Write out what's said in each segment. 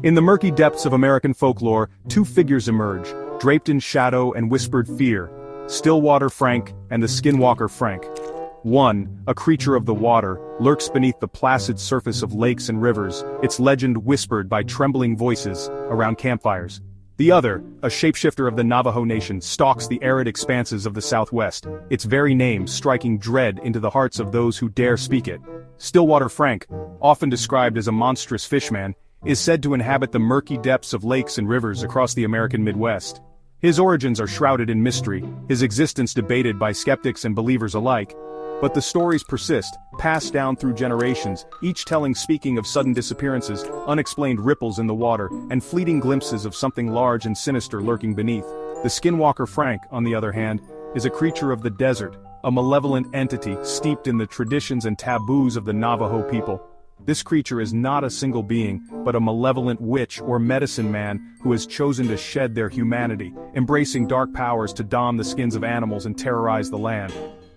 In the murky depths of American folklore, two figures emerge, draped in shadow and whispered fear: Stillwater Frank and the Skinwalker Frank. One, a creature of the water, lurks beneath the placid surface of lakes and rivers, its legend whispered by trembling voices around campfires. The other, a shapeshifter of the Navajo Nation, stalks the arid expanses of the Southwest, its very name striking dread into the hearts of those who dare speak it. Stillwater Frank, often described as a monstrous fishman, is said to inhabit the murky depths of lakes and rivers across the American Midwest. His origins are shrouded in mystery, his existence debated by skeptics and believers alike. But the stories persist, passed down through generations, each speaking of sudden disappearances, unexplained ripples in the water, and fleeting glimpses of something large and sinister lurking beneath. The Skinwalker Frank, on the other hand, is a creature of the desert, a malevolent entity steeped in the traditions and taboos of the Navajo people. This creature is not a single being, but a malevolent witch or medicine man who has chosen to shed their humanity, embracing dark powers to don the skins of animals and terrorize the land.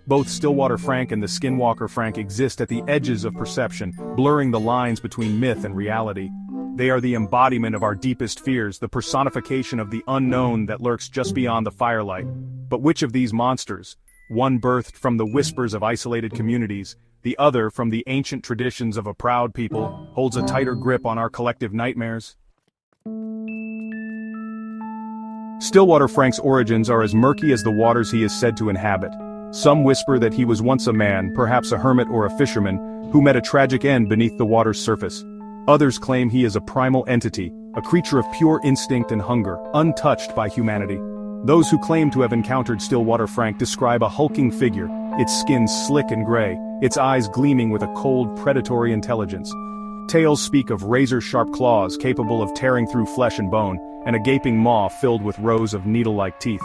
Both Stillwater Frank and the Skinwalker Frank exist at the edges of perception, blurring the lines between myth and reality. They are the embodiment of our deepest fears, the personification of the unknown that lurks just beyond the firelight. But which of these monsters, one birthed from the whispers of isolated communities, the other from the ancient traditions of a proud people, holds a tighter grip on our collective nightmares? Stillwater Frank's origins are as murky as the waters he is said to inhabit. Some whisper that he was once a man, perhaps a hermit or a fisherman, who met a tragic end beneath the water's surface. Others claim he is a primal entity, a creature of pure instinct and hunger, untouched by humanity. Those who claim to have encountered Stillwater Frank describe a hulking figure, its skin slick and gray, its eyes gleaming with a cold, predatory intelligence. Tales speak of razor-sharp claws capable of tearing through flesh and bone, and a gaping maw filled with rows of needle-like teeth.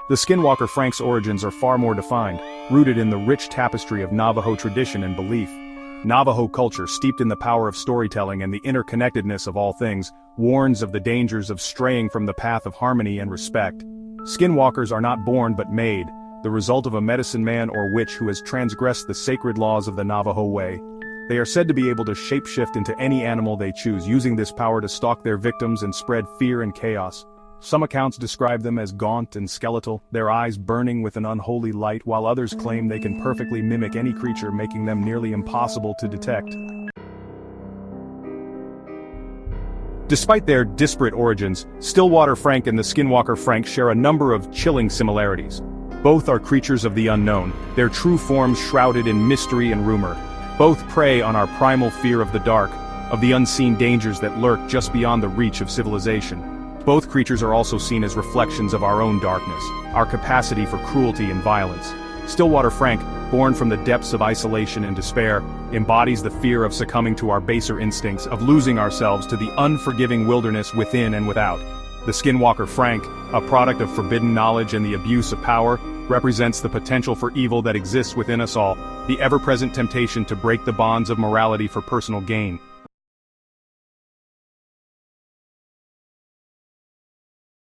The Skinwalker Frank's origins are far more defined, rooted in the rich tapestry of Navajo tradition and belief. Navajo culture, steeped in the power of storytelling and the interconnectedness of all things, warns of the dangers of straying from the path of harmony and respect. Skinwalkers are not born but made, the result of a medicine man or witch who has transgressed the sacred laws of the Navajo way. They are said to be able to shapeshift into any animal they choose, using this power to stalk their victims and spread fear and chaos. Some accounts describe them as gaunt and skeletal, their eyes burning with an unholy light, while others claim they can perfectly mimic any creature, making them nearly impossible to detect. Despite their disparate origins, Stillwater Frank and the Skinwalker Frank share a number of chilling similarities. Both are creatures of the unknown, their true forms shrouded in mystery and rumor. Both prey on our primal fear of the dark, of the unseen dangers that lurk just beyond the reach of civilization. Both creatures are also seen as reflections of our own darkness, our capacity for cruelty and violence. Stillwater Frank, born from the depths of isolation and despair, embodies the fear of succumbing to our baser instincts, of losing ourselves to the unforgiving wilderness within and without. The Skinwalker Frank, a product of forbidden knowledge and the abuse of power, represents the potential for evil that exists within us all, the ever-present temptation to break the bonds of morality for personal gain.